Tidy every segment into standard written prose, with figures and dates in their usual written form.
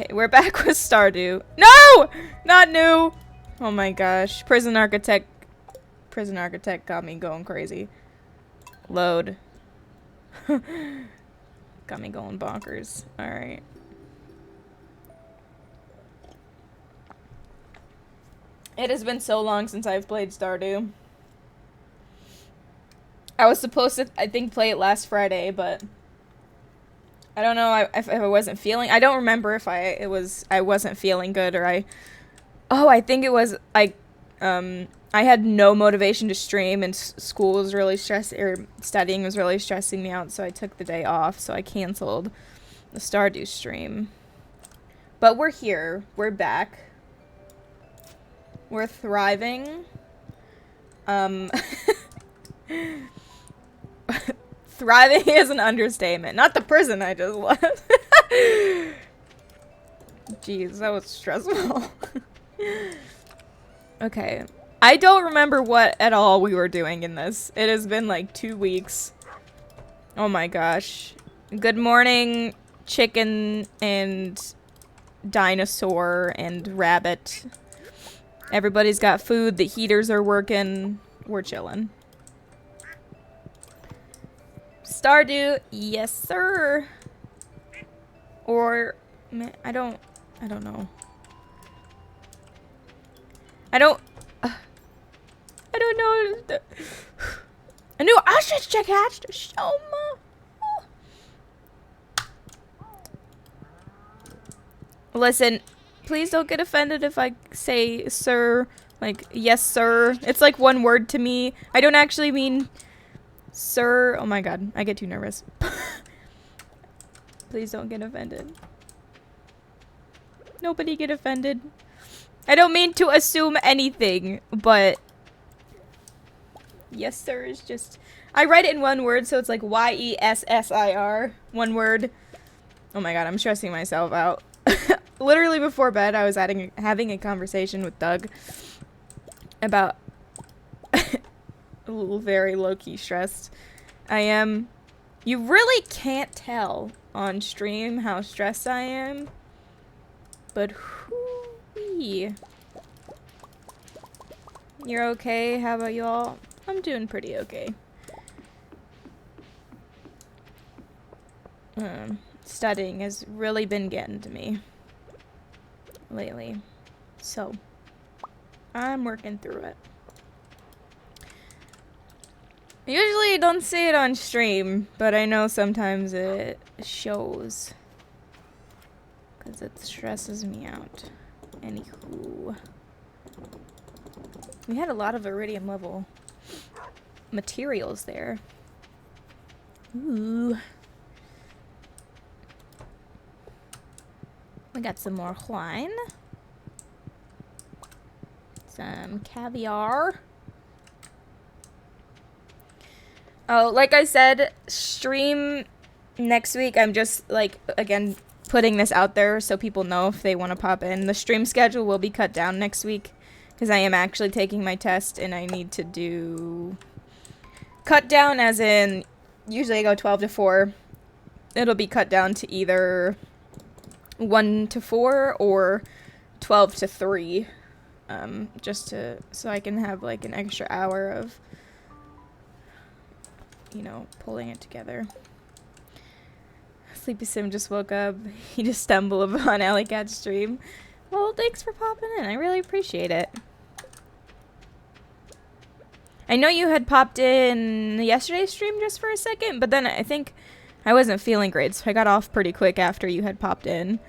Okay, we're back with Stardew. No! Not new! Oh my gosh. Prison Architect got me going crazy. Load. Got me going bonkers. Alright. It has been so long since I've played Stardew. I was supposed to, I think, play it last Friday, but I don't know if I wasn't feeling. I don't remember if I wasn't feeling good or I think it was I had no motivation to stream and school was really studying was really stressing me out, so I took the day off. So I canceled the Stardew stream. But we're here. We're back. We're thriving. Thriving is an understatement. Not the prison I just left. Jeez, that was stressful. Okay. I don't remember what at all we were doing in this. It has been like 2 weeks. Oh my gosh. Good morning, chicken and dinosaur and rabbit. Everybody's got food. The heaters are working. We're chilling. Stardew, yes sir. Or man, I don't know. I don't know. A new ostrich chick hatched. Shoma. Listen, please don't get offended if I say sir, like yes sir. It's like one word to me. I don't actually mean sir. Oh my god, I get too nervous. Please don't get offended. Nobody get offended. I don't mean to assume anything, but yes sir is just, I write it in one word, so it's like YESSIR, one word. Oh my god, I'm stressing myself out. Literally before bed, I was having a conversation with Doug about very low-key stressed. I am. You really can't tell on stream how stressed I am, but hoo-wee. You're okay? How about you all? I'm doing pretty okay. Studying has really been getting to me lately, so I'm working through it. I usually don't see it on stream, but I know sometimes it shows because it stresses me out. Anywho, we had a lot of iridium level materials there. Ooh. We got some more wine. Some caviar. Oh, like I said, stream next week. I'm just, like, again, putting this out there so people know if they want to pop in. The stream schedule will be cut down next week because I am actually taking my test and I need to do... Cut down as in, usually I go 12 to 4. It'll be cut down to either 1 to 4 or 12 to 3. So I can have, like, an extra hour of, you know, pulling it together. Sleepy Sim just woke up. He just stumbled upon Alley Cat's stream. Well, thanks for popping in. I really appreciate it. I know you had popped in yesterday's stream just for a second, but then I think I wasn't feeling great, so I got off pretty quick after you had popped in.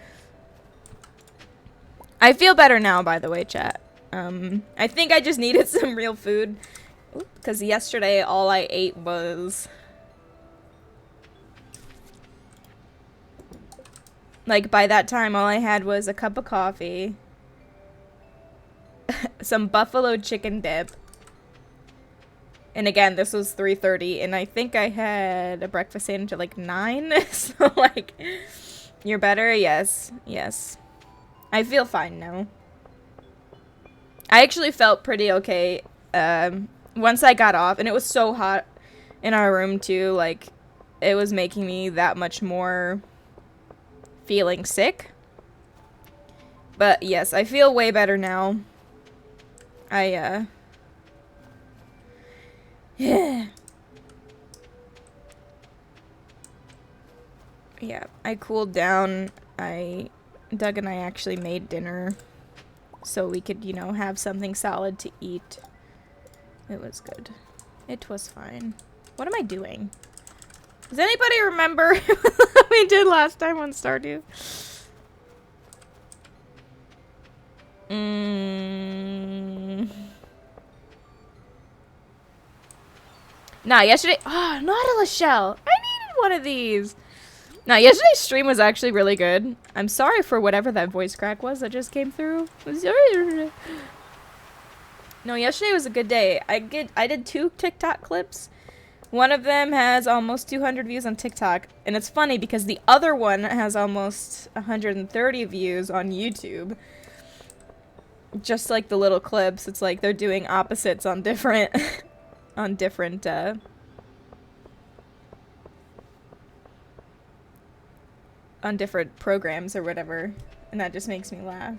I feel better now, by the way, chat. I think I just needed some real food. Because yesterday, all I ate was... Like, by that time, all I had was a cup of coffee. Some buffalo chicken dip. And again, this was 3:30, and I think I had a breakfast sandwich at, like, 9. So, like, you're better? Yes. Yes. I feel fine now. I actually felt pretty okay once I got off, and it was so hot in our room too, like it was making me that much more feeling sick. But yes, I feel way better now. Yeah. Yeah, I cooled down. Doug and I actually made dinner so we could, you know, have something solid to eat. It was good. It was fine. What am I doing? Does anybody remember what we did last time on Stardew? Nah, yesterday... Oh, Nautilus shell! I needed one of these! Nah, yesterday's stream was actually really good. I'm sorry for whatever that voice crack was that just came through. No, yesterday was a good day. I did 2 TikTok clips. One of them has almost 200 views on TikTok. And it's funny because the other one has almost 130 views on YouTube. Just like the little clips, it's like they're doing opposites on different... on different, on different programs or whatever. And that just makes me laugh.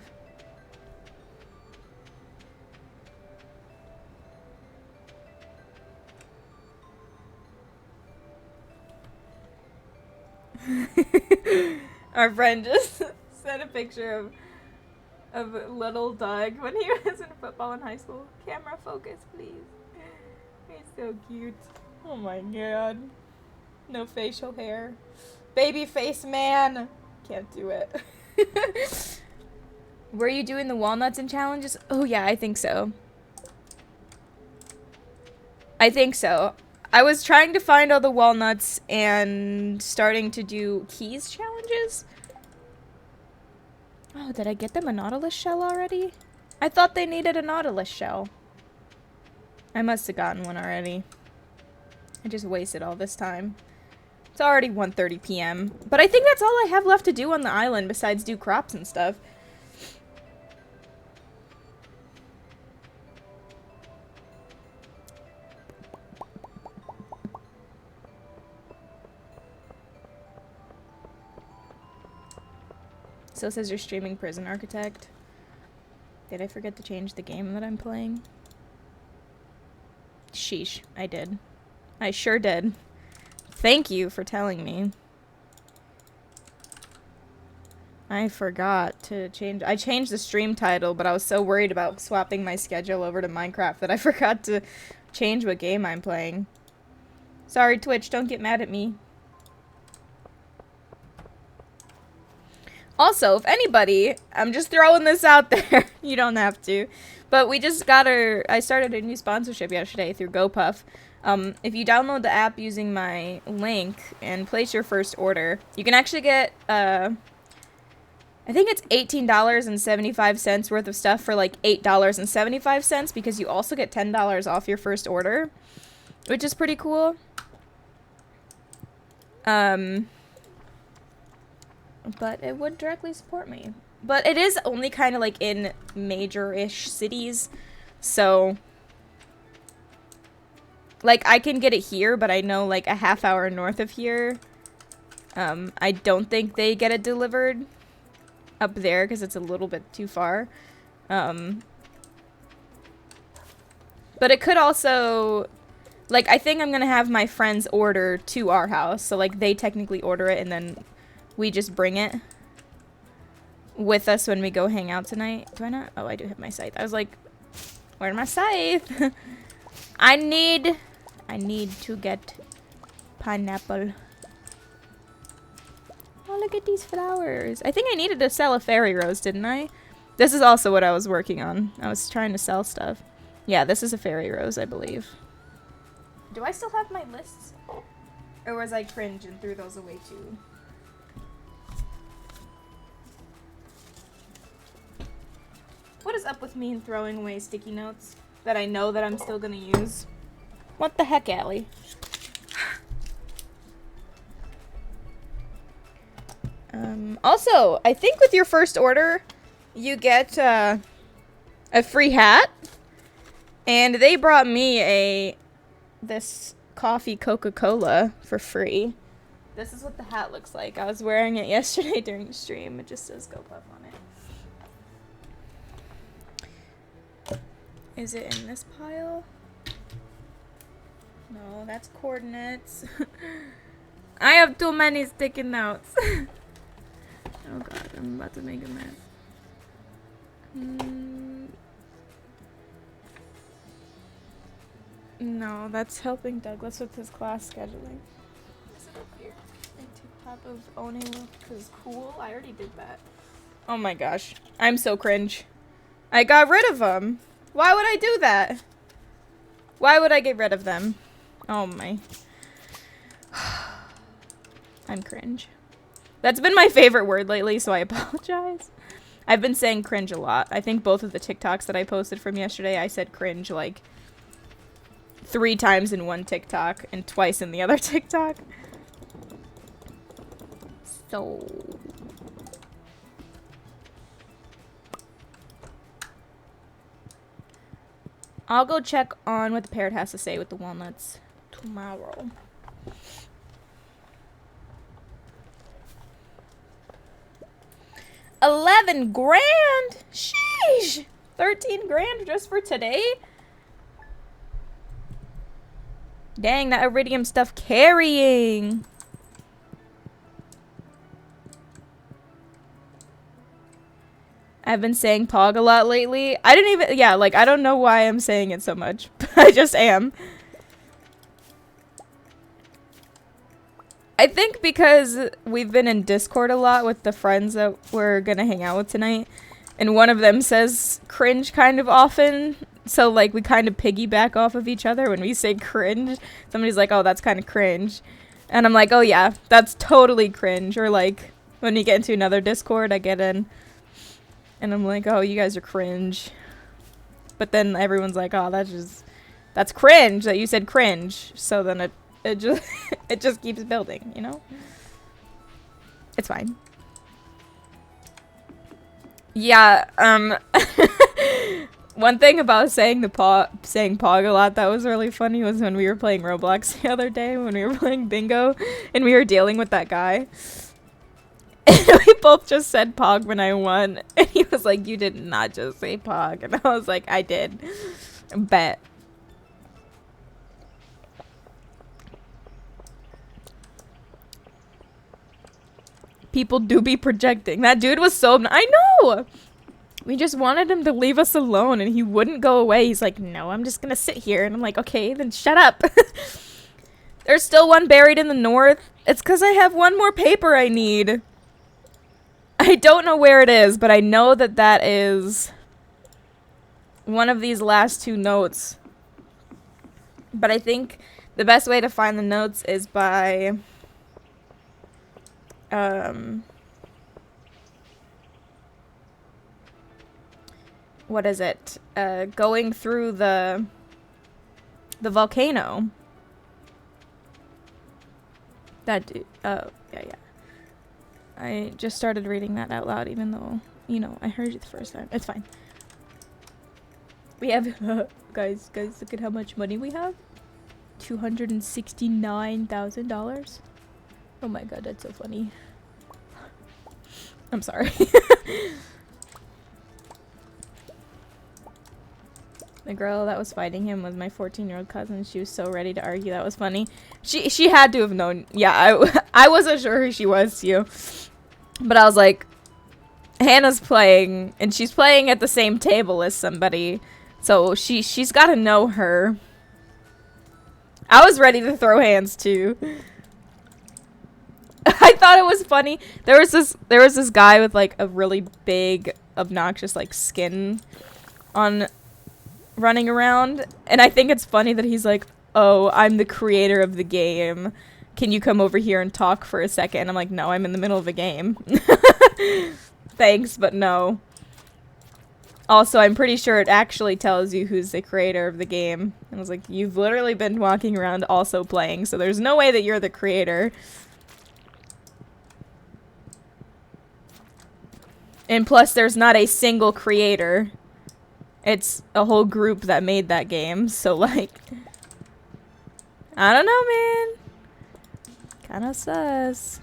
Our friend just sent a picture of little Doug when he was in football in high school. Camera focus, please. He's so cute. Oh my god. No facial hair. Baby face man. Can't do it. Were you doing the walnuts and challenges? Oh yeah, I think so. I think so. I was trying to find all the walnuts and starting to do keys challenges. Oh, did I get them a Nautilus shell already? I thought they needed a Nautilus shell. I must have gotten one already. I just wasted all this time. It's already 1:30 p.m. But I think that's all I have left to do on the island besides do crops and stuff. So it says you're streaming Prison Architect. Did I forget to change the game that I'm playing? Sheesh, I did. I sure did. Thank you for telling me. I forgot to change. I changed the stream title, but I was so worried about swapping my schedule over to Minecraft that I forgot to change what game I'm playing. Sorry, Twitch, don't get mad at me. Also, if anybody, I'm just throwing this out there. You don't have to. But we just got I started a new sponsorship yesterday through GoPuff. If you download the app using my link and place your first order, you can actually get, I think it's $18.75 worth of stuff for like $8.75 because you also get $10 off your first order, which is pretty cool. But it would directly support me. But it is only kind of like in major-ish cities, so like I can get it here, but I know like a half hour north of here, I don't think they get it delivered up there because it's a little bit too far. But it could also, like, I think I'm gonna have my friends order to our house, so like they technically order it and then we just bring it with us when we go hang out tonight. Do I not? Oh, I do have my scythe. I was like, where's my scythe? I need to get pineapple. Oh, look at these flowers. I think I needed to sell a fairy rose, didn't I? This is also what I was working on. I was trying to sell stuff. Yeah, this is a fairy rose, I believe. Do I still have my lists? Or was I cringe and threw those away too? What is up with me and throwing away sticky notes that I know that I'm still gonna use? What the heck, Allie? Also, I think with your first order, you get a free hat. And they brought me this coffee Coca-Cola for free. This is what the hat looks like. I was wearing it yesterday during the stream. It just says GoPuff on it. Is it in this pile? No, that's coordinates. I have too many sticky notes. Oh god, I'm about to make a mess. No, that's helping Douglas with his class scheduling. Is it up here? Like top of owning because cool. I already did that. Oh my gosh, I'm so cringe. I got rid of them. Why would I do that? Why would I get rid of them? Oh my. I'm cringe. That's been my favorite word lately, so I apologize. I've been saying cringe a lot. I think both of the TikToks that I posted from yesterday, I said cringe like 3 times in one TikTok and twice in the other TikTok. So... I'll go check on what the parrot has to say with the walnuts tomorrow. $11 grand? Sheesh! 13 grand just for today? Dang, that iridium stuff carrying. I've been saying pog a lot lately. I didn't even, yeah, like, I don't know why I'm saying it so much. I just am. I think because we've been in Discord a lot with the friends that we're gonna hang out with tonight. And one of them says cringe kind of often. So, like, we kind of piggyback off of each other when we say cringe. Somebody's like, oh, that's kind of cringe. And I'm like, oh, yeah, that's totally cringe. Or, like, when you get into another Discord, I get in. And I'm like, oh, you guys are cringe. But then everyone's like, oh, that's cringe that you said cringe. So then it just, it just keeps building, you know? It's fine. Yeah, one thing about saying pog a lot that was really funny was when we were playing Roblox the other day, when we were playing bingo, and we were dealing with that guy. And we both just said pog when I won. And he was like, you did not just say pog. And I was like, I did. Bet. People do be projecting. That dude was so... I know! We just wanted him to leave us alone, and he wouldn't go away. He's like, no, I'm just gonna sit here. And I'm like, okay, then shut up. There's still one buried in the north. It's because I have one more paper I need. I don't know where it is, but I know that that is one of these last 2 notes. But I think the best way to find the notes is by... what is it? Going through the volcano. That dude. Oh, yeah. I just started reading that out loud, even though, you know, I heard it the first time. It's fine. We have, guys, look at how much money we have. $269,000. Oh my god, that's so funny. I'm sorry. The girl that was fighting him was my 14-year-old cousin. She was so ready to argue. That was funny. She had to have known. Yeah, I wasn't sure who she was too. But I was like, Hannah's playing, and she's playing at the same table as somebody. So she's got to know her. I was ready to throw hands too. I thought it was funny. There was this guy with like a really big, obnoxious like skin on running around, and I think it's funny that he's like, oh, I'm the creator of the game. Can you come over here and talk for a second? I'm like, no, I'm in the middle of a game. Thanks, but no. Also, I'm pretty sure it actually tells you who's the creator of the game. And I was like, you've literally been walking around also playing, so there's no way that you're the creator. And plus, there's not a single creator. It's a whole group that made that game, so like... I don't know, man. Kinda sus.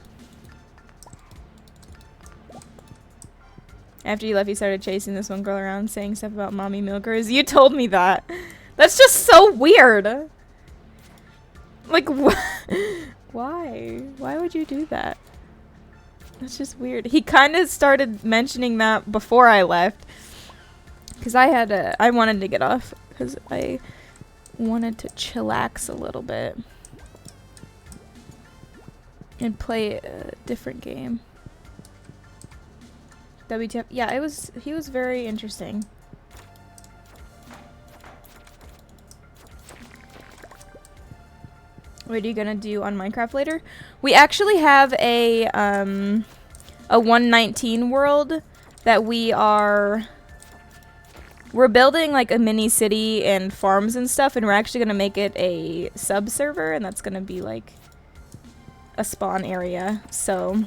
After you left, you started chasing this one girl around, saying stuff about mommy milkers. You told me that. That's just so weird. Like, why? Why would you do that? That's just weird. He kind of started mentioning that before I left. Because I wanted to get off. Because I wanted to chillax a little bit. And play a different game. WTF. Yeah, he was very interesting. What are you gonna do on Minecraft later? We actually have a 119 world that we're building like a mini city and farms and stuff, and we're actually gonna make it a sub server, and that's gonna be like a spawn area. So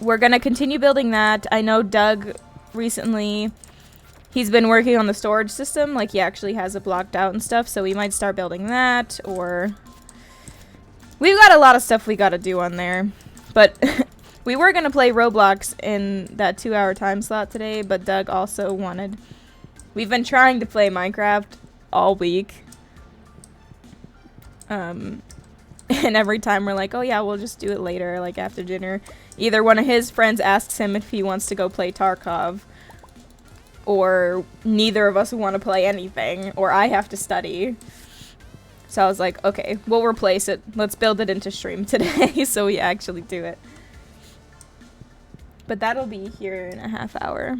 we're gonna continue building that. I know Doug recently, he's been working on the storage system, like he actually has it blocked out and stuff, so we might start building that, or we've got a lot of stuff we gotta do on there. But we were gonna play Roblox in that 2-hour time slot today, but Doug also wanted, we've been trying to play Minecraft all week. And every time we're like, oh yeah, we'll just do it later, like after dinner. Either one of his friends asks him if he wants to go play Tarkov, or neither of us want to play anything, or I have to study. So I was like, okay, we'll replace it. Let's build it into stream today so we actually do it. But that'll be here in a half hour.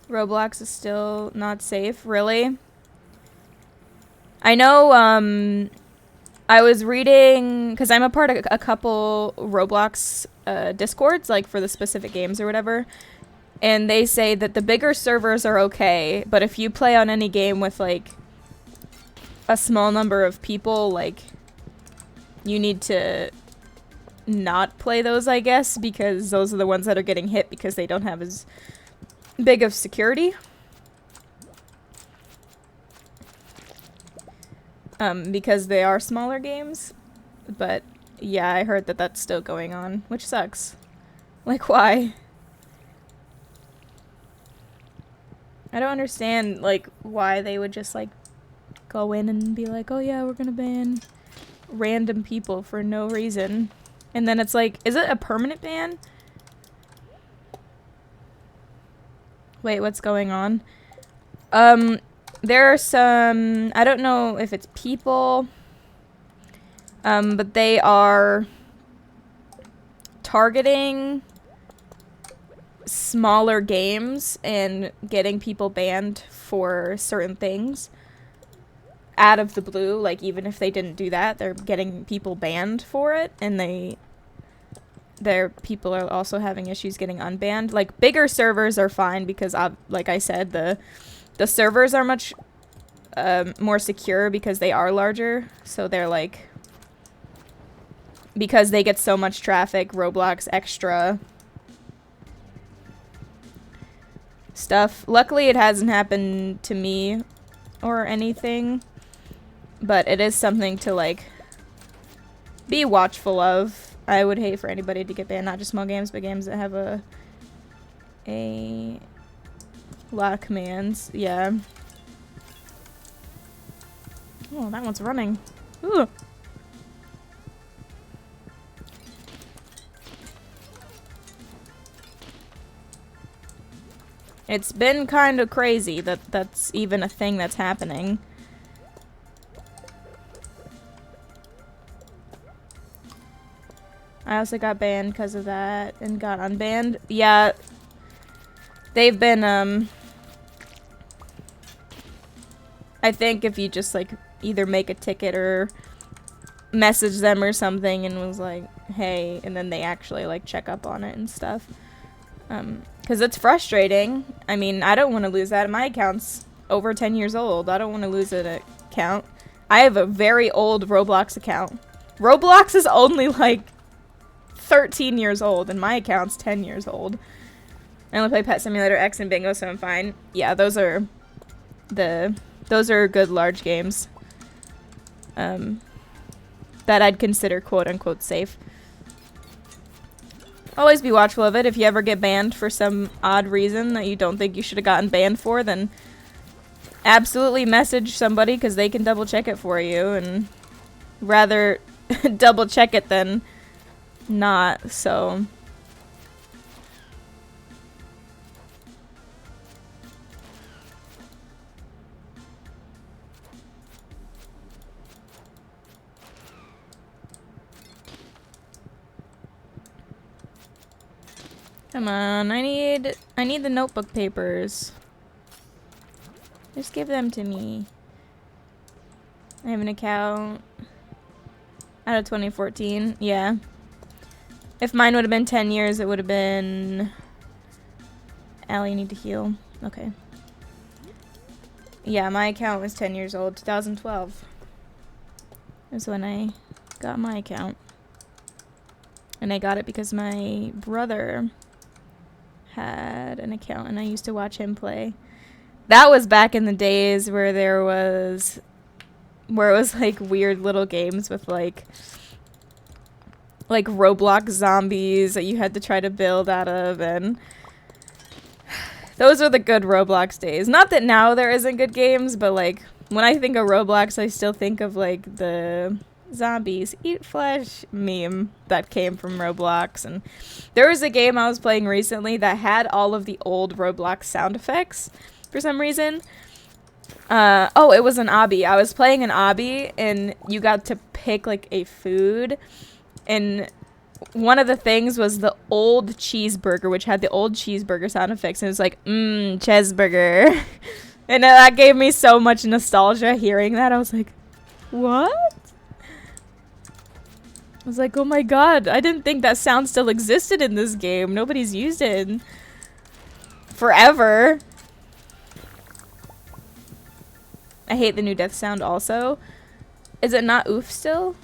Roblox is still not safe, really? I know, I was reading, because I'm a part of a couple Roblox Discords, like for the specific games or whatever, and they say that the bigger servers are okay, but if you play on any game with like a small number of people, like you need to not play those, I guess, because those are the ones that are getting hit because they don't have as big of security. Because they are smaller games. But yeah, I heard that that's still going on, which sucks. Like, why? I don't understand, like, why they would just, like, go in and be like, oh yeah, we're gonna ban random people for no reason. And then it's like, is it a permanent ban? Wait, what's going on? There are some, I don't know if it's people, but they are targeting smaller games and getting people banned for certain things out of the blue. Like, even if they didn't do that, they're getting people banned for it, and their people are also having issues getting unbanned. Like, bigger servers are fine because, like I said, the servers are much more secure because they are larger. So they're like, because they get so much traffic, Roblox extra stuff. Luckily, it hasn't happened to me or anything, but it is something to like be watchful of. I would hate for anybody to get banned, not just small games, but games that have a lot of commands. Yeah. Oh, that one's running. Ooh. It's been kind of crazy that that's even a thing that's happening. I also got banned because of that and got unbanned. Yeah. They've been, I think if you just, like, either make a ticket or message them or something and was like, hey, and then they actually, like, check up on it and stuff. Because it's frustrating. I mean, I don't want to lose that. My account's over 10 years old. I don't want to lose an account. I have a very old Roblox account. Roblox is only, like, 13 years old, and my account's 10 years old. I only play Pet Simulator X and Bingo, so I'm fine. Yeah, those are good large games. That I'd consider quote-unquote safe. Always be watchful of it. If you ever get banned for some odd reason that you don't think you should have gotten banned for, then absolutely message somebody because they can double check it for you, and rather double check it than not, so. Come on, I need the notebook papers. Just give them to me. I have an account out of 2014. Yeah. If mine would have been 10 years, it would have been... Allie, you need to heal. Okay. Yeah, my account was 10 years old. 2012 is when I got my account. And I got it because my brother had an account and I used to watch him play. That was back in the days where it was like weird little games with like Roblox zombies that you had to try to build out of, and those are the good Roblox days. Not that now there isn't good games, but like when I think of Roblox, I still think of like the zombies eat flesh meme that came from Roblox. And there was a game I was playing recently that had all of the old Roblox sound effects for some reason. Oh, it was an obby. I was playing an obby and you got to pick like a food, and one of the things was the old cheeseburger, which had the old cheeseburger sound effects, and it was like cheeseburger. And that gave me so much nostalgia hearing that. I was like, what? I was like, oh my god, I didn't think that sound still existed in this game. Nobody's used it in forever. I hate the new death sound also. Is it not oof still?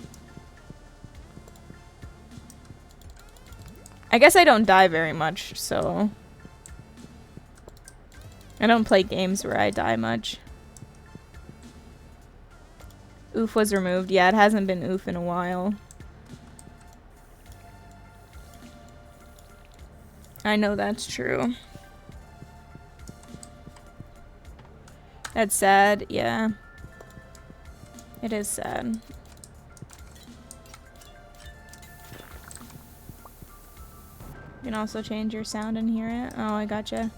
I guess I don't die very much, so... I don't play games where I die much. Oof was removed. Yeah, it hasn't been oof in a while. I know that's true. That's sad, yeah. It is sad. You can also change your sound and hear it. Oh, I gotcha.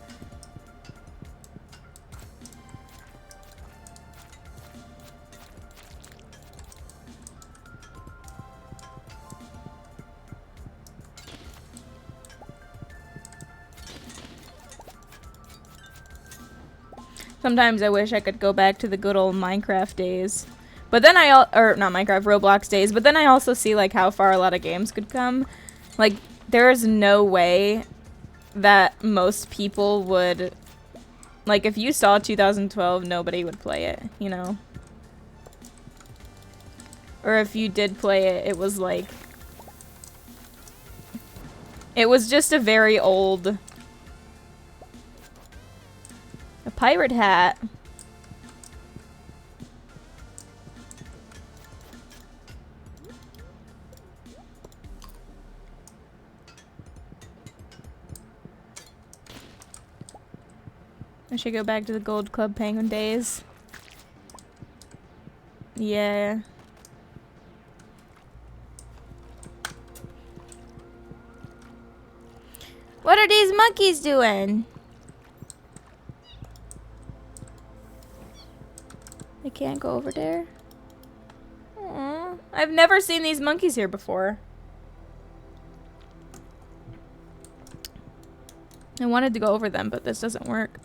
Sometimes I wish I could go back to the good old Minecraft days. But then or not Minecraft, Roblox days. But then I also see like how far a lot of games could come. Like, there is no way that most people would, like, if you saw 2012, nobody would play it, you know? Or if you did play it, it was like, it was just a very old... A pirate hat. I should go back to the Gold Club Penguin days. Yeah. What are these monkeys doing? I can't go over there. Aww. I've never seen these monkeys here before. I wanted to go over them, but this doesn't work.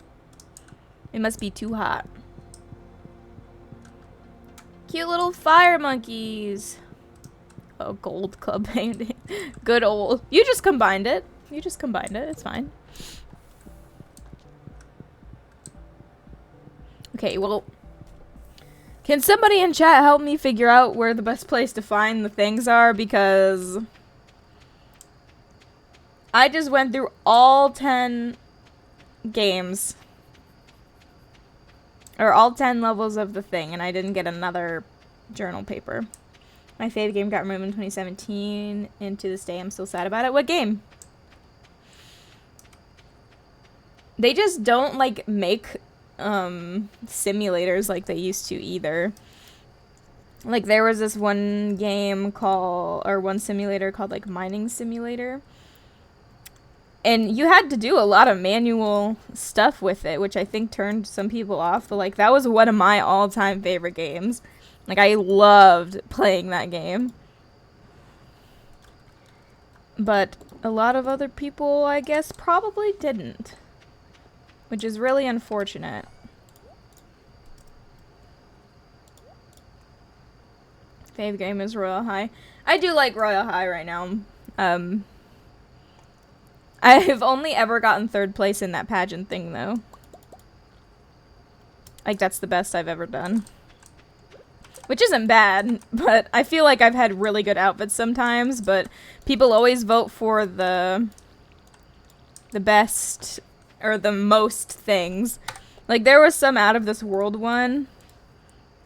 It must be too hot. Cute little fire monkeys. Oh, Gold Club painting. Good old. You just combined it. You just combined it. It's fine. Okay, well. Can somebody in chat help me figure out where the best place to find the things are? Because I just went through all 10 games. Or all 10 levels of the thing, and I didn't get another journal paper. My favorite game got removed in 2017, and to this day I'm still sad about it. What game? they just don't like make simulators like they used to either. Like there was this one game called, or one simulator called like Mining Simulator. And you had to do a lot of manual stuff with it, which I think turned some people off. But like that was one of my all-time favorite games. Like I loved playing that game. But a lot of other people, I guess, probably didn't. Which is really unfortunate. Fave game is Royal High. I do like Royal High right now. I've only ever gotten 3rd place in that pageant thing, though. Like, that's the best I've ever done. Which isn't bad, but I feel like I've had really good outfits sometimes, but people always vote for the best, or the most things. Like, there was some Out of This World one.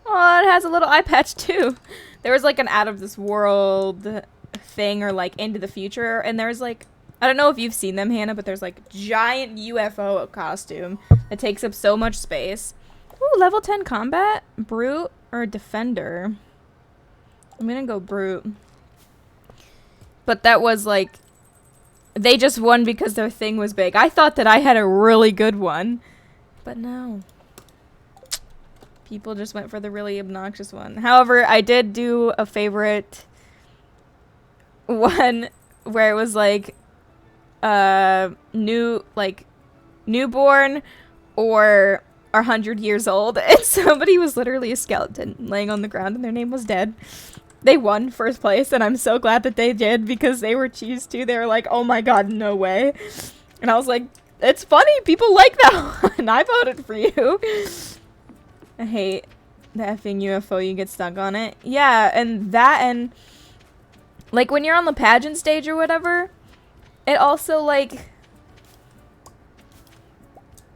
Oh, it has a little eye patch, too. There was, like, an Out of This World thing, or, like, Into the Future, and there's, like, I don't know if you've seen them, Hannah, but there's, like, giant UFO costume that takes up so much space. Ooh, level 10 combat? Brute or Defender? I'm gonna go Brute. But that was, like, they just won because their thing was big. I thought that I had a really good one. But no. People just went for the really obnoxious one. However, I did do a favorite one where it was, like, newborn or 100 years old, and somebody was literally a skeleton laying on the ground and their name was Dead. They won 1st place, and I'm so glad that they did because they were cheese too. They were like, oh my god, no way. And I was like, it's funny, people like that one. I voted for you. I hate the effing UFO, you get stuck on it. Yeah, and that, and like when you're on the pageant stage or whatever, it also, like,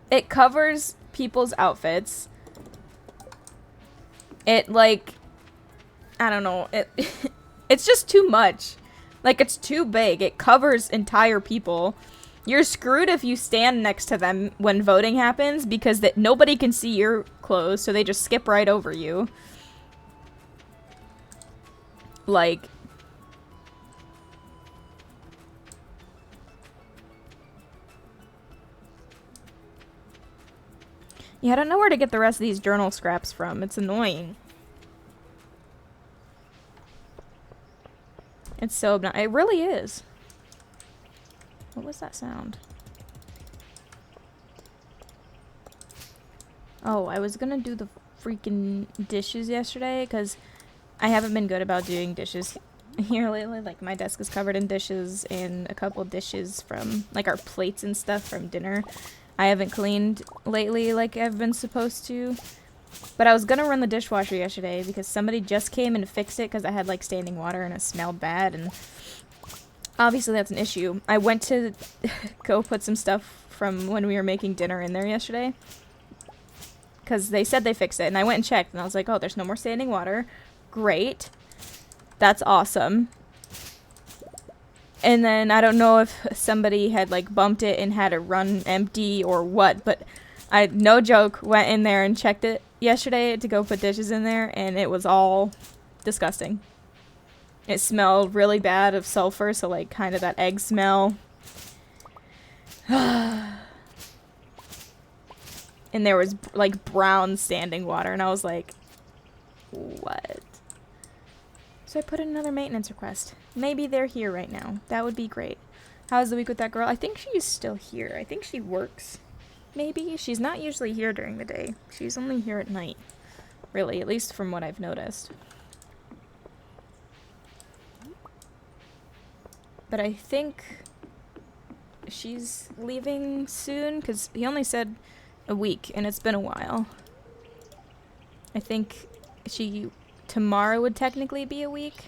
it covers people's outfits. It, like, I don't know, it's just too much. Like, it's too big. It covers entire people. You're screwed if you stand next to them when voting happens because nobody can see your clothes, so they just skip right over you. Like, yeah, I don't know where to get the rest of these journal scraps from. It's annoying. It's so obnoxious. It really is. What was that sound? Oh, I was gonna do the freaking dishes yesterday because I haven't been good about doing dishes here lately. Like, my desk is covered in dishes and a couple dishes from, like, our plates and stuff from dinner. I haven't cleaned lately like I've been supposed to. But I was gonna run the dishwasher yesterday because somebody just came and fixed it because I had, like, standing water and it smelled bad, and obviously that's an issue. I went to go put some stuff from when we were making dinner in there yesterday because they said they fixed it, and I went and checked, and I was like, oh, there's no more standing water. Great. That's awesome. And then I don't know if somebody had, like, bumped it and had it run empty or what, but I, no joke, went in there and checked it yesterday to go put dishes in there, and it was all disgusting. It smelled really bad of sulfur, so, like, kind of that egg smell. And there was, like, brown standing water, and I was like, what? So I put in another maintenance request. Maybe they're here right now. That would be great. How's the week with that girl? I think she's still here. I think she works. Maybe. She's not usually here during the day. She's only here at night. Really, at least from what I've noticed. But I think she's leaving soon, because he only said a week, and it's been a while. I think tomorrow would technically be a week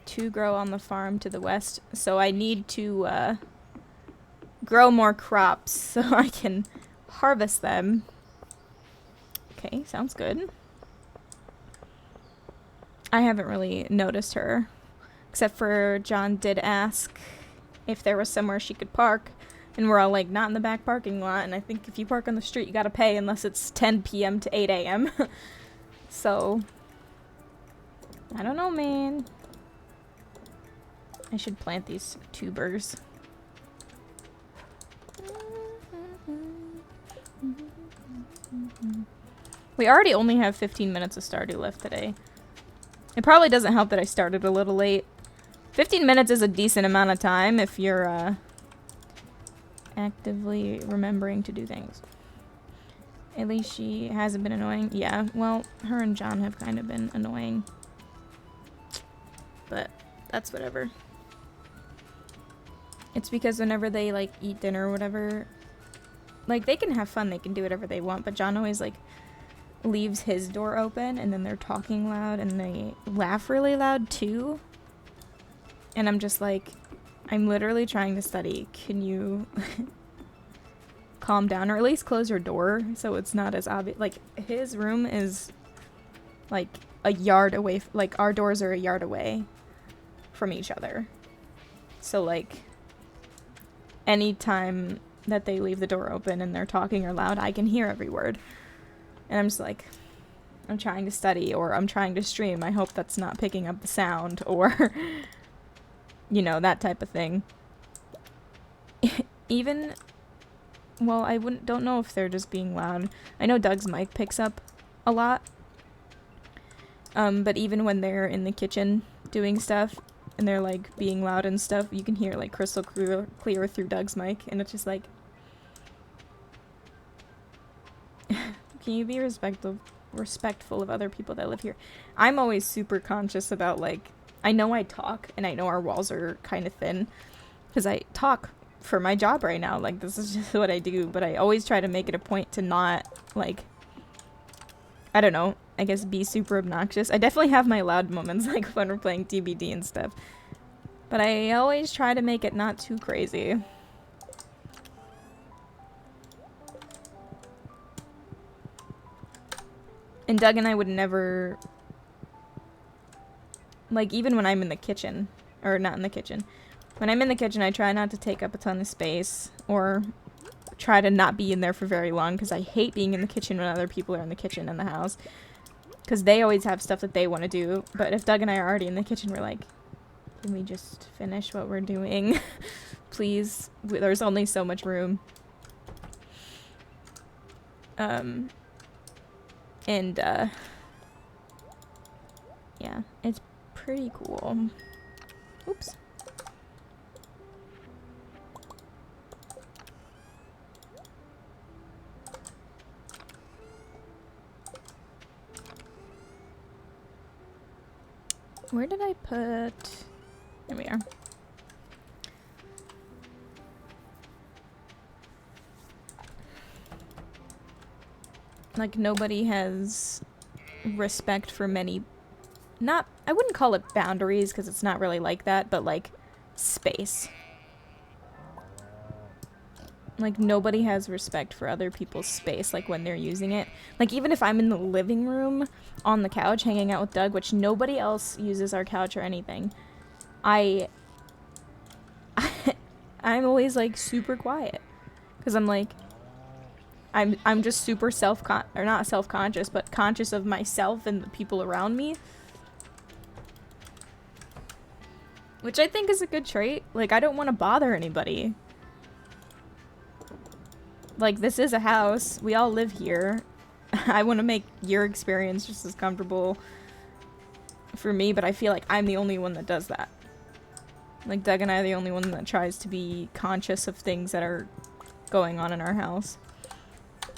to grow on the farm to the west, so I need to grow more crops so I can harvest them. Okay, sounds good. I haven't really noticed her, except for John did ask if there was somewhere she could park, And we're all like, not in the back parking lot. And I think if you park on the street, you gotta pay unless it's 10 p.m. to 8 a.m. So, I don't know, man. I should plant these tubers. We already only have 15 minutes of Stardew left today. It probably doesn't help that I started a little late. 15 minutes is a decent amount of time if you're actively remembering to do things. At least she hasn't been annoying. Yeah, well, her and John have kind of been annoying. But that's whatever. It's because whenever they, like, eat dinner or whatever, like, they can have fun, they can do whatever they want, but John always, like, leaves his door open, and then they're talking loud, and they laugh really loud, too. And I'm just like, I'm literally trying to study. Can you calm down, or at least close your door so it's not as obvious? Like, his room is, like, a yard away, like, our doors are a yard away from each other. So, like, anytime that they leave the door open and they're talking or loud, I can hear every word. And I'm just like, I'm trying to study, or I'm trying to stream. I hope that's not picking up the sound, or, you know, that type of thing. Even, well, I don't know if they're just being loud. I know Doug's mic picks up a lot. But even when they're in the kitchen doing stuff, and they're, like, being loud and stuff, you can hear, like, crystal clear through Doug's mic, and it's just like, can you be respectful of other people that live here? I'm always super conscious about, like, I know I talk, and I know our walls are kind of thin, because I talk for my job right now, like, this is just what I do, but I always try to make it a point to not, like, I don't know, I guess be super obnoxious. I definitely have my loud moments, like when we're playing DBD and stuff. But I always try to make it not too crazy. And Doug and I would never, like, even when I'm in the kitchen, or not in the kitchen. When I'm in the kitchen, I try not to take up a ton of space, or try to not be in there for very long, because I hate being in the kitchen when other people are in the kitchen in the house. Because they always have stuff that they want to do. But if Doug and I are already in the kitchen, we're like, can we just finish what we're doing? Please. There's only so much room. Yeah, it's pretty cool. Oops. Where did I put... There we are. Like, nobody has respect for many... Not... I wouldn't call it boundaries, because it's not really like that, but, like, space. Like, nobody has respect for other people's space, like, when they're using it. Like, even if I'm in the living room on the couch hanging out with Doug, which nobody else uses our couch or anything, I'm always, like, super quiet. Because I'm, like, I'm just super not self-conscious, but conscious of myself and the people around me. Which I think is a good trait. Like, I don't want to bother anybody. Like, this is a house. We all live here. I want to make your experience just as comfortable for me, but I feel like I'm the only one that does that. Like, Doug and I are the only one that tries to be conscious of things that are going on in our house.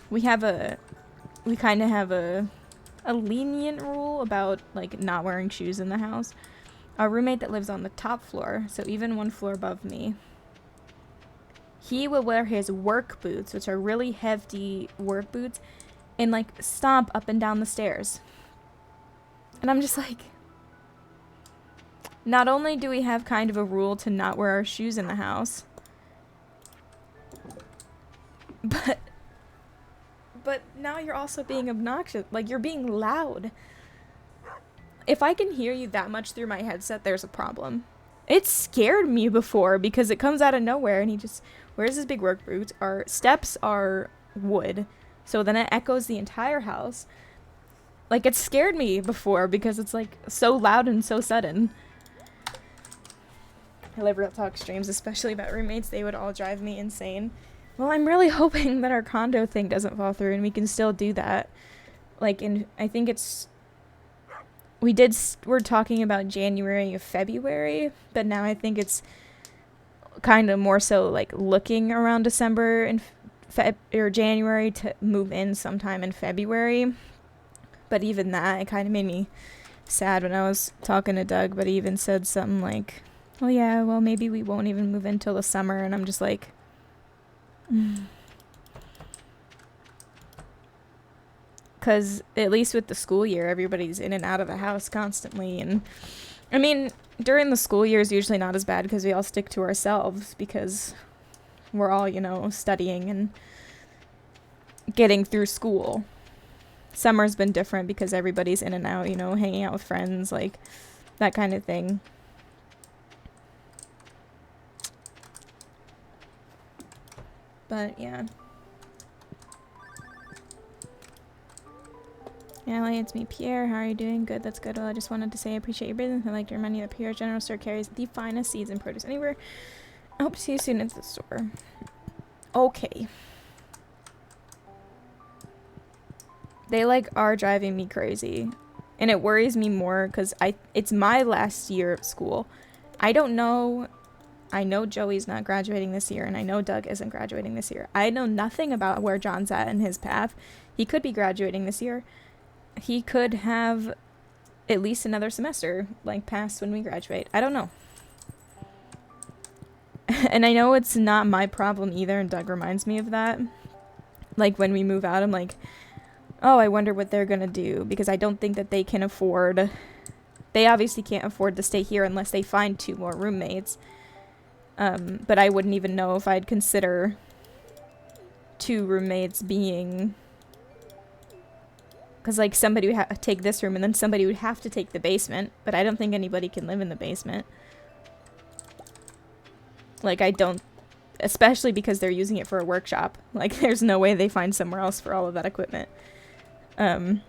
We kind of have a lenient rule about, like, not wearing shoes in the house. Our roommate that lives on the top floor, so even one floor above me, he will wear his work boots, which are really hefty work boots, and, like, stomp up and down the stairs. And I'm just like, not only do we have kind of a rule to not wear our shoes in the house, but now you're also being obnoxious. Like, you're being loud. If I can hear you that much through my headset, there's a problem. It scared me before because it comes out of nowhere and he just where's this big work booth? Our steps are wood, so then it echoes the entire house. Like, it scared me before because it's like so loud and so sudden. I love real talk streams, especially about roommates. They would all drive me insane. Well, I'm really hoping that our condo thing doesn't fall through and we can still do that. Like, I think it's, we're talking about January or February, but now I think it's kind of more so like looking around December and or January to move in sometime in February. But even that, it kind of made me sad when I was talking to Doug, but he even said something like, oh yeah, well maybe we won't even move in till the summer, and I'm just like, because at least with the school year, everybody's in and out of the house constantly, and I mean, during the school year is usually not as bad because we all stick to ourselves because we're all, you know, studying and getting through school. Summer's been different because everybody's in and out, you know, hanging out with friends, like that kind of thing. But yeah. Allie, it's me, Pierre. How are you doing? Good, that's good. Well, I just wanted to say I appreciate your business. I'd like to remind you that Pierre's General Store carries the finest seeds and produce anywhere. I hope to see you soon at the store. Okay. They like are driving me crazy. And it worries me more because it's my last year of school. I don't know. I know Joey's not graduating this year, and I know Doug isn't graduating this year. I know nothing about where John's at in his path. He could be graduating this year. He could have at least another semester, like, past when we graduate. I don't know. And I know it's not my problem either, and Doug reminds me of that. Like, when we move out, I'm like, oh, I wonder what they're gonna do, because I don't think that they can afford... They obviously can't afford to stay here unless they find 2 more roommates. But I wouldn't even know if I'd consider 2 roommates being... Because, like, somebody would take this room, and then somebody would have to take the basement. But I don't think anybody can live in the basement. Like, I don't... Especially because they're using it for a workshop. Like, there's no way they find somewhere else for all of that equipment. But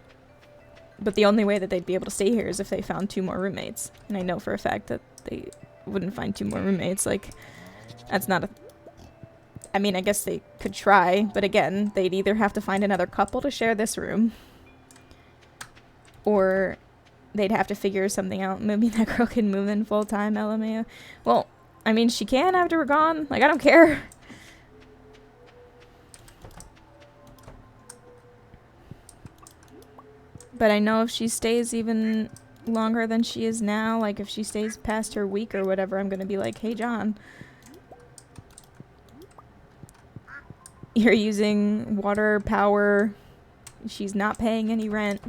the only way that they'd be able to stay here is if they found 2 more roommates. And I know for a fact that they wouldn't find 2 more roommates. Like, that's not a... I mean, I guess they could try. But again, they'd either have to find another couple to share this room. Or they'd have to figure something out. Maybe that girl can move in full-time, LMAO. Well, I mean, she can after we're gone. Like, I don't care. But I know if she stays even longer than she is now, like if she stays past her week or whatever, I'm going to be like, hey, John. You're using water, power. She's not paying any rent.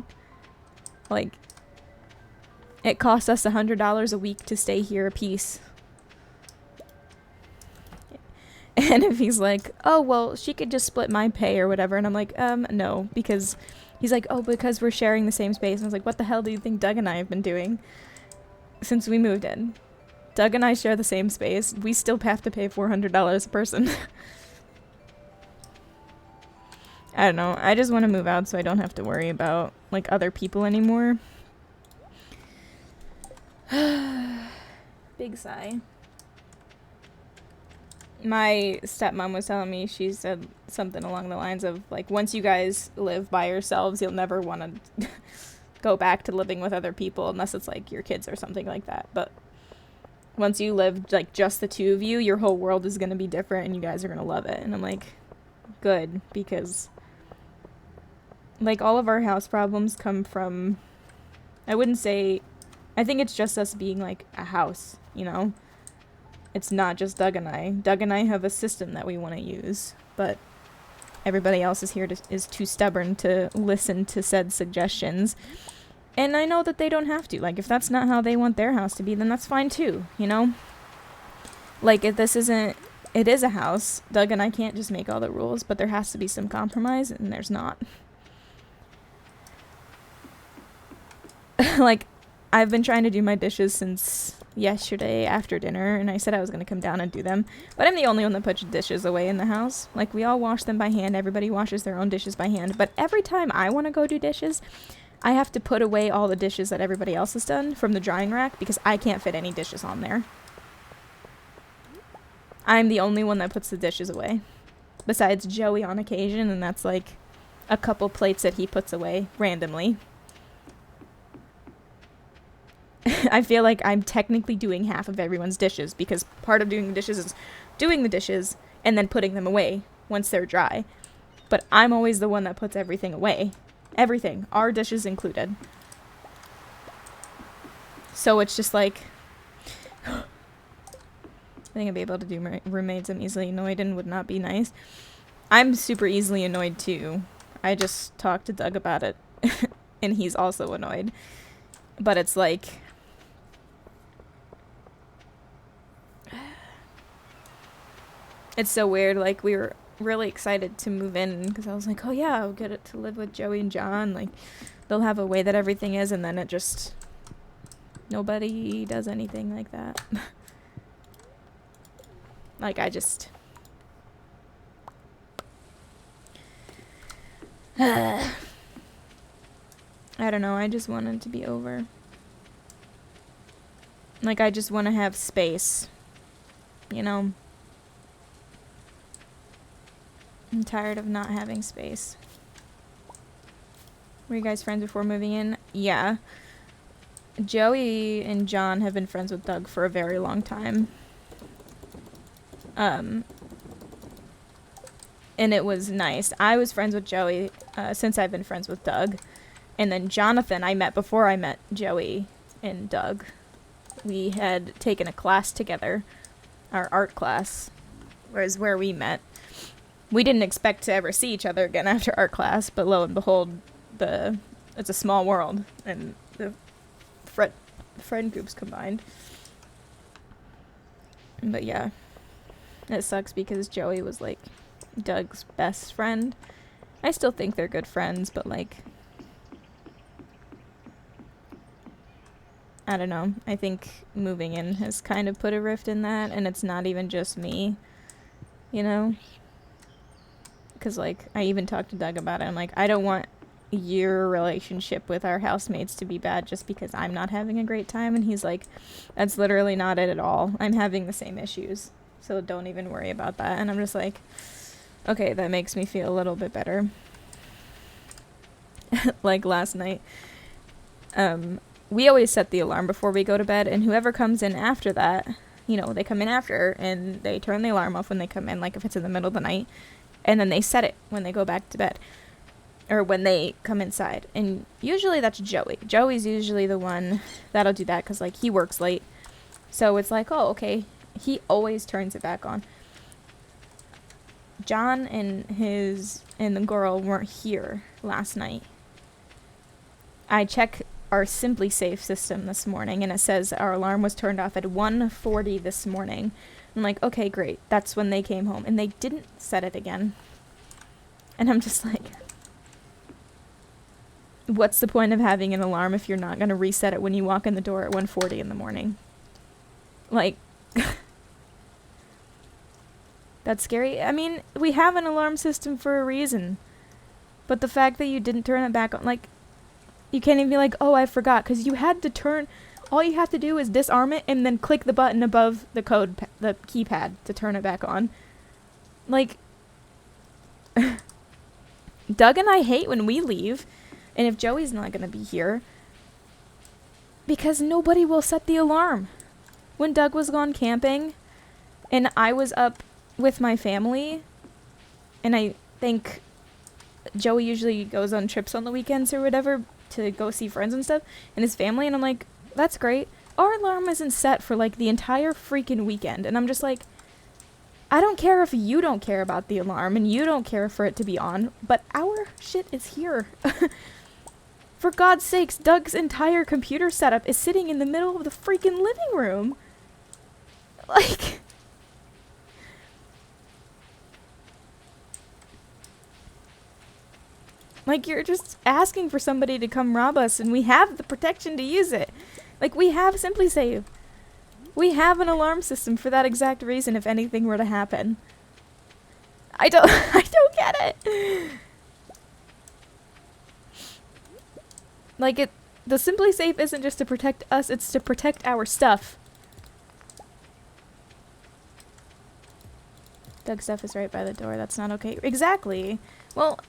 Like, it costs us $100 a week to stay here a piece. And if he's like, oh, well, she could just split my pay or whatever. And I'm like, no, because he's like, oh, because we're sharing the same space. And I was like, what the hell do you think Doug and I have been doing since we moved in? Doug and I share the same space. We still have to pay $400 a person. I don't know. I just want to move out so I don't have to worry about, like, other people anymore. Big sigh. My stepmom was telling me, she said something along the lines of, like, once you guys live by yourselves, you'll never want to go back to living with other people unless it's, like, your kids or something like that. But once you live, like, just the 2 of you, your whole world is going to be different and you guys are going to love it. And I'm like, good, because... like, all of our house problems come from, I wouldn't say, I think it's just us being, like, a house, you know? It's not just Doug and I. Doug and I have a system that we want to use, but everybody else is here is too stubborn to listen to said suggestions. And I know that they don't have to. Like, if that's not how they want their house to be, then that's fine too, you know? Like, if this isn't, it is a house. Doug and I can't just make all the rules, but there has to be some compromise, and there's not. Like, I've been trying to do my dishes since yesterday after dinner, and I said I was going to come down and do them. But I'm the only one that puts dishes away in the house. Like, we all wash them by hand. Everybody washes their own dishes by hand. But every time I want to go do dishes, I have to put away all the dishes that everybody else has done from the drying rack because I can't fit any dishes on there. I'm the only one that puts the dishes away. Besides Joey on occasion, and that's like a couple plates that he puts away randomly. I feel like I'm technically doing half of everyone's dishes because part of doing the dishes is doing the dishes and then putting them away once they're dry. But I'm always the one that puts everything away. Everything. Our dishes included. So it's just like... I think I'd be able to do roommates I'm easily annoyed and would not be nice. I'm super easily annoyed too. I just talked to Doug about it. And he's also annoyed. But it's like... It's so weird, like, we were really excited to move in, because I was like, oh yeah, I'll get it to live with Joey and John, like, they'll have a way that everything is, and then it just, nobody does anything like that. Like, I just, I don't know, I just want it to be over. Like, I just want to have space, you know? I'm tired of not having space. Were you guys friends before moving in? Yeah. Joey and John have been friends with Doug for a very long time. And it was nice. I was friends with Joey since I've been friends with Doug. And then Jonathan I met before I met Joey and Doug. We had taken a class together. Our art class was where we met. We didn't expect to ever see each other again after art class, but lo and behold, it's a small world, and the friend groups combined. But yeah, it sucks because Joey was like Doug's best friend. I still think they're good friends, but like, I don't know. I think moving in has kind of put a rift in that, and it's not even just me, you know? Because, like, I even talked to Doug about it. I'm like, I don't want your relationship with our housemates to be bad just because I'm not having a great time. And he's like, that's literally not it at all. I'm having the same issues. So don't even worry about that. And I'm just like, okay, that makes me feel a little bit better. Like last night, we always set the alarm before we go to bed. And whoever comes in after that, you know, they come in after and they turn the alarm off when they come in, like if it's in the middle of the night. And then they set it when they go back to bed. Or when they come inside. And usually that's Joey. Joey's usually the one that'll do that because, like, he works late. So it's like, oh, okay. He always turns it back on. John and the girl weren't here last night. I check our Simply Safe system this morning, and it says our alarm was turned off at 1:40 this morning. I'm like, okay, great. That's when they came home. And they didn't set it again. And I'm just like, what's the point of having an alarm if you're not going to reset it when you walk in the door at 1:40 in the morning? Like, that's scary. I mean, we have an alarm system for a reason. But the fact that you didn't turn it back on, like, you can't even be like, oh, I forgot. Because you had to turn... All you have to do is disarm it and then click the button above the the keypad to turn it back on. Like, Doug and I hate when we leave, and if Joey's not going to be here, because nobody will set the alarm. When Doug was gone camping, and I was up with my family, and I think Joey usually goes on trips on the weekends or whatever to go see friends and stuff, and his family, and I'm like, that's great. Our alarm isn't set for, like, the entire freaking weekend. And I'm just like, I don't care if you don't care about the alarm and you don't care for it to be on, but our shit is here. For God's sakes, Doug's entire computer setup is sitting in the middle of the freaking living room. Like... Like, you're just asking for somebody to come rob us, and we have the protection to use it. Like, we have Simply Save. We have an alarm system for that exact reason if anything were to happen. I don't get it. Like, the Simply Safe isn't just to protect us, it's to protect our stuff. Doug's stuff is right by the door. That's not okay. Exactly. Well,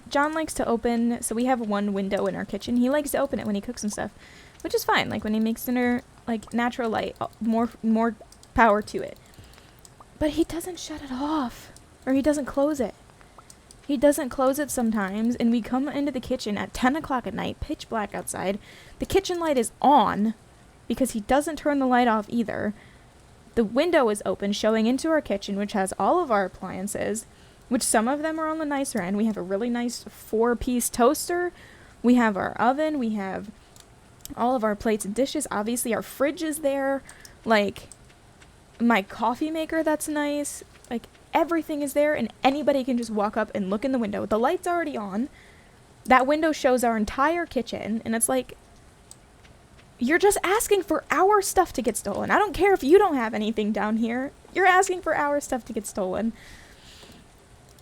John likes to open, so we have one window in our kitchen. He likes to open it when he cooks and stuff, which is fine. Like, when he makes dinner, like, natural light, more power to it. But he doesn't shut it off, or he doesn't close it. He doesn't close it sometimes, and we come into the kitchen at 10 o'clock at night, pitch black outside. The kitchen light is on, because he doesn't turn the light off either. The window is open, showing into our kitchen, which has all of our appliances, which some of them are on the nicer end. We have a really nice 4-piece toaster. We have our oven. We have all of our plates and dishes. Obviously, our fridge is there. Like, my coffee maker, that's nice. Like, everything is there, and anybody can just walk up and look in the window. The light's already on. That window shows our entire kitchen, and it's like, you're just asking for our stuff to get stolen. I don't care if you don't have anything down here. You're asking for our stuff to get stolen.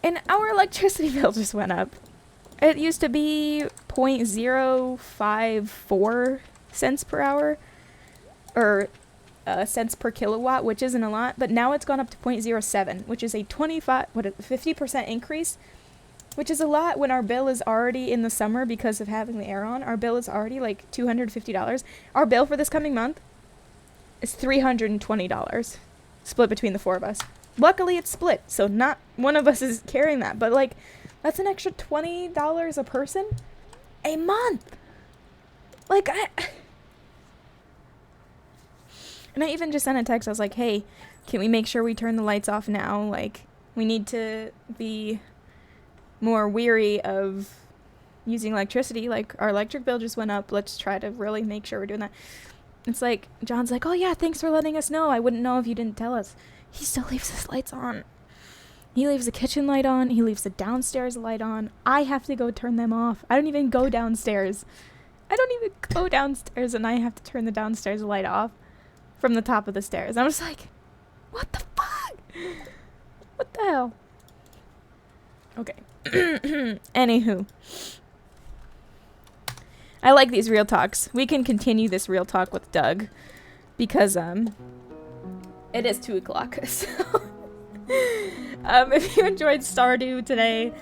And our electricity bill just went up. It used to be 0.054 cents per hour, or cents per kilowatt, which isn't a lot, but now it's gone up to 0.07, which is a 50% increase, which is a lot when our bill is already in the summer because of having the air on. Our bill is already like $250. Our bill for this coming month is $320, split between the 4 of us. Luckily, it's split, so not one of us is carrying that, but like, that's an extra $20 a person a month. Like, and I even just sent a text. I was like, hey, can we make sure we turn the lights off now? Like, we need to be more weary of using electricity. Like, our electric bill just went up. Let's try to really make sure we're doing that. It's like, John's like, oh yeah, thanks for letting us know. I wouldn't know if you didn't tell us. He still leaves his lights on. He leaves the kitchen light on. He leaves the downstairs light on. I have to go turn them off. I don't even go downstairs. And I have to turn the downstairs light off from the top of the stairs. I'm just like, what the fuck? What the hell? Okay. Anywho. I like these real talks. We can continue this real talk with Doug because it is 2 o'clock. So if you enjoyed Stardew today,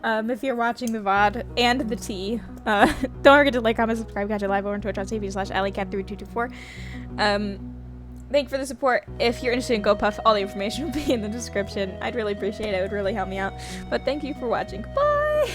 if you're watching the VOD and the tea, don't forget to like, comment, subscribe, catch it live over on twitch.tv/alleycat3224. Thank you for the support. If you're interested in GoPuff, all the information will be in the description. I'd really appreciate it. It would really help me out. But thank you for watching. Bye!